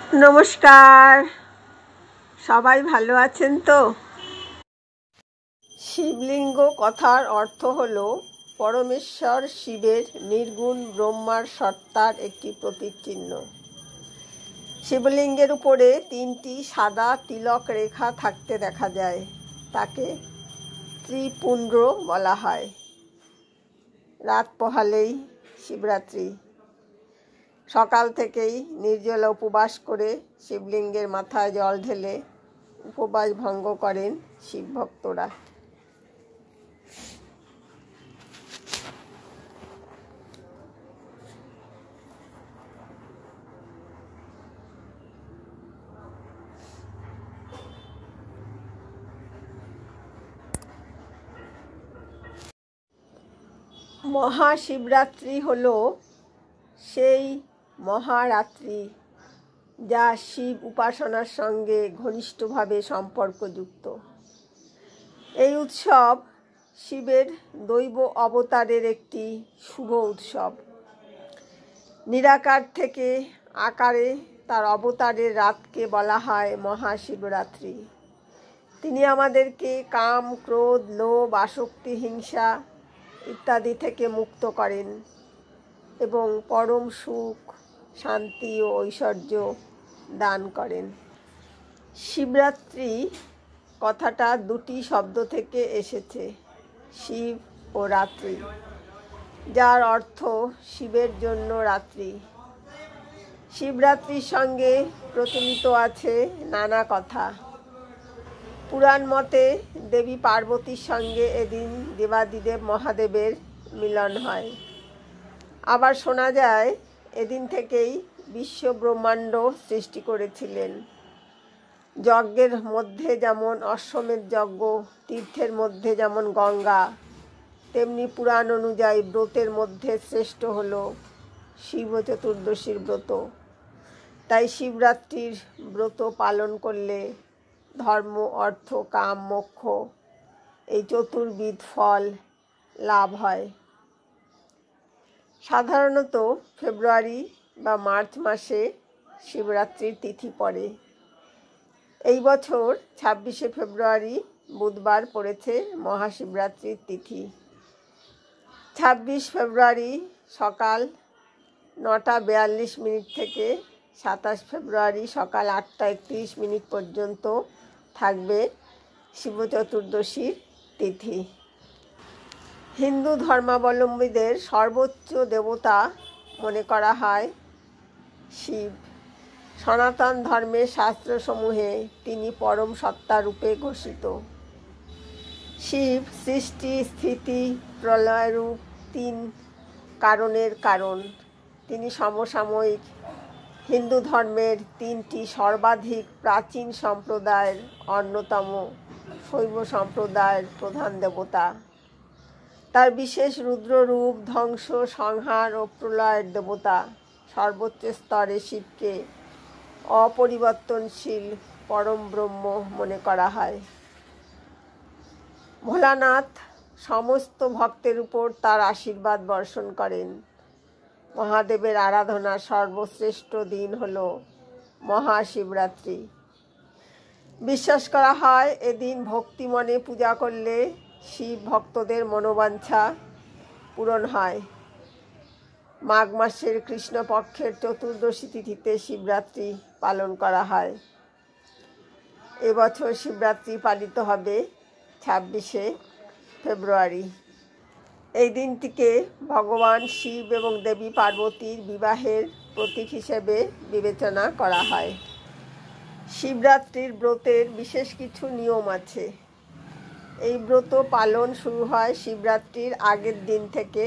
নমস্কার, সবাই ভালো আছেন তো? শিবলিঙ্গ কথার অর্থ হল পরমেশ্বর শিবের নির্গুণ ব্রহ্মার সত্তার একটি প্রতীকচিহ্ন। শিবলিঙ্গের উপরে 3টি সাদা তিলক রেখা থাকতে দেখা যায়, তাকে ত্রিপুণ্ড বলা হয়। রাত পোহালেই শিবরাত্রি। সকাল থেকেই নির্জলা উপবাস করে শিবলিঙ্গের মাথায় জল ঢেলে উপবাস ভঙ্গ করেন শিব ভক্তরা। মহাশিবরাত্রি হল সেই মহারাত্রি যা শিব উপাসনার সঙ্গে ঘনিষ্ঠভাবে সম্পর্কযুক্ত। এই উৎসব শিবের দৈব অবতারের একটি শুভ উৎসব। নিরাকার থেকে আকারে তার অবতারের রাতকে বলা হয় মহাশিবরাত্রি। তিনি আমাদেরকে কাম, ক্রোধ, লোভ, আসক্তি, হিংসা ইত্যাদি থেকে মুক্ত করেন এবং পরম সুখ, শান্তি ও ঐশ্বর্য দান করেন। শিবরাত্রি কথাটা 2টি শব্দ থেকে এসেছে, শিব ও রাত্রি, যার অর্থ শিবের জন্য রাত্রি। শিবরাত্রির সঙ্গে প্রচলিত আছে নানা কথা। পুরাণ মতে দেবী পার্বতীর সঙ্গে এদিন দেবাদিদেব মহাদেবের মিলন হয়। আবার শোনা যায় এদিন থেকেই বিশ্ব ব্রহ্মাণ্ড সৃষ্টি করেছিলেন। যজ্ঞের মধ্যে যেমন অশ্বমেধ যজ্ঞ, তীর্থের মধ্যে যেমন গঙ্গা, তেমনি পুরাণ অনুযায়ী ব্রতের মধ্যে শ্রেষ্ঠ হল শিব চতুর্দশীর ব্রত। তাই শিবরাত্রির ব্রত পালন করলে ধর্ম, অর্থ, কাম, মোক্ষ এই চতুর্বিধ ফল লাভ হয়। সাধারণত ফেব্রুয়ারি বা মার্চ মাসে শিবরাত্রির তিথি পড়ে। এই বছর 26শে ফেব্রুয়ারি বুধবার পড়েছে মহাশিবরাত্রির তিথি। 26 ফেব্রুয়ারি সকাল 9:42 থেকে 27 ফেব্রুয়ারি সকাল 8:31 পর্যন্ত থাকবে শিব চতুর্দশীর তিথি। হিন্দু ধর্মাবলম্বীদের সর্বোচ্চ দেবতা মনে করা হয় শিব। সনাতন ধর্মের শাস্ত্রসমূহে তিনি পরম সত্তা রূপে ঘোষিত। শিব সৃষ্টি, স্থিতি, প্রলয়রূপ 3 কারণের কারণ। তিনি সমসাময়িক হিন্দু ধর্মের 3টি সর্বাধিক প্রাচীন সম্প্রদায়ের অন্যতম শৈব সম্প্রদায়ের প্রধান দেবতা। তার বিশেষ রুদ্ররূপ ধ্বংস, সংহার ও প্রলয়ের দেবতা। সর্বোচ্চ স্তরে শিবকে অপরিবর্তনশীল পরম ব্রহ্ম মনে করা হয়। ভোলানাথ সমস্ত ভক্তের উপর তার আশীর্বাদ বর্ষণ করেন। মহাদেবের আরাধনার সর্বশ্রেষ্ঠ দিন হল মহাশিবরাত্রি। বিশ্বাস করা হয় এদিন ভক্তি মনে পূজা করলে শিব ভক্তদের মনোবাঞ্ছা পূরণ হয়। মাঘ মাসের কৃষ্ণপক্ষের চতুর্দশী তিথিতে শিবরাত্রি পালন করা হয়। এবছর শিবরাত্রি পালিত হবে 26শে ফেব্রুয়ারি। এই দিনটিকে ভগবান শিব এবং দেবী পার্বতীর বিবাহের প্রতীক হিসেবে বিবেচনা করা হয়। শিবরাত্রির ব্রতের বিশেষ কিছু নিয়ম আছে। এই ব্রত পালন শুরু হয় শিবরাত্রির আগের দিন থেকে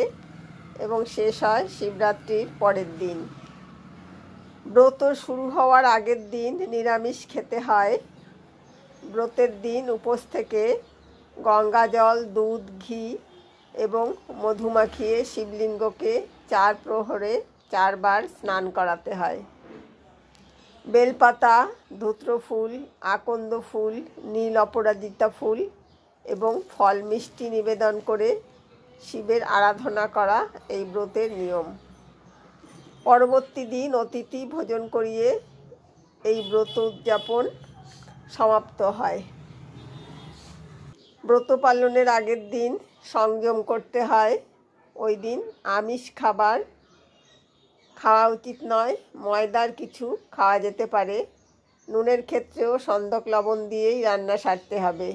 এবং শেষ হয় শিবরাত্রির পরের দিন। ব্রত শুরু হওয়ার আগের দিন নিরামিষ খেতে হয়। ব্রতের দিন উপোস থেকে গঙ্গা জল, দুধ, ঘি এবং মধু মাখিয়ে শিবলিঙ্গকে 4 প্রহরে 4 বার স্নান করাতে হয়। বেলপাতা, ধূত্র ফুল, আকন্দ ফুল, নীল অপরাজিতা ফুল এবং ফল মিষ্টি নিবেদন করে শিবের আরাধনা করা এই ব্রতের নিয়ম। পরবর্তী দিন অতিথি ভোজন করিয়ে এই ব্রত উদযাপন সমাপ্ত হয়। ব্রত পালনের আগের দিন সংযম করতে হয়। ওই দিন আমিষ খাবার খাওয়া উচিত নয়। ময়দার কিছু খাওয়া যেতে পারে। নুনের ক্ষেত্রেও সন্দক লবণ দিয়েই রান্না সারতে হবে।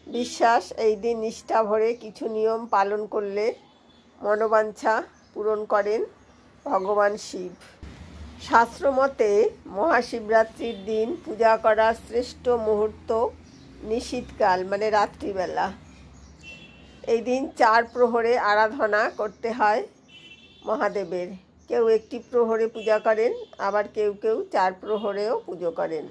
বিশ্বাস, এই দিন নিষ্ঠা ভরে কিছু নিয়ম পালন করলে মনোবাঞ্ছা পূরণ করেন ভগবান শিব। শাস্ত্রমতে মহাশিবরাত্রির দিন পূজা করার শ্রেষ্ঠ মুহূর্ত নিশীথকাল, মানে রাত্রিবেলা। এই দিন 4 প্রহরে আরাধনা করতে হয় মহাদেবের। কেউ একটি প্রহরে পূজা করেন, আবার কেউ কেউ 4 প্রহরেও পুজো করেন।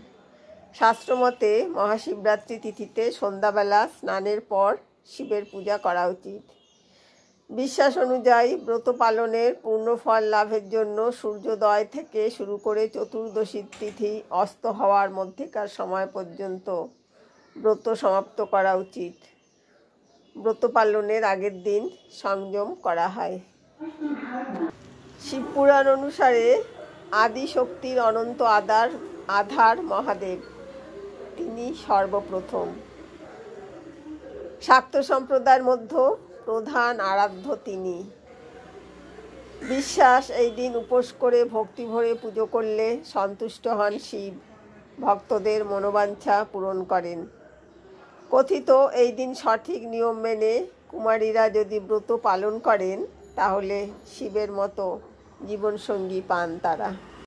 শাস্ত্রমতে মহাশিবরাত্রি তিথিতে সন্ধ্যাবেলা স্নানের পর শিবের পূজা করা উচিত। বিশ্বাস অনুযায়ী ব্রত পালনের পূর্ণ ফল লাভের জন্য সূর্যোদয় থেকে শুরু করে চতুর্দশী তিথি অস্ত হওয়ার মধ্যেকার সময় পর্যন্ত ব্রত সমাপ্ত করা উচিত। ব্রত পালনের আগের দিন সংযম করা হয়। শিবপুরাণ অনুসারে আদি শক্তির অনন্ত আধার মহাদেব, তিনি সর্বপ্রথম। শাক্ত সম্প্রদায়ের মধ্যে প্রধান আরাধ্য তিনি। বিশ্বাস, এই দিন উপোস করে ভক্তি ভরে পুজো করলে সন্তুষ্ট হন শিব, ভক্তদের মনোবাঞ্ছা পূরণ করেন। কথিত এই দিন সঠিক নিয়ম মেনে কুমারীরা যদি ব্রত পালন করেন তাহলে শিবের মতো জীবনসঙ্গী পান তারা।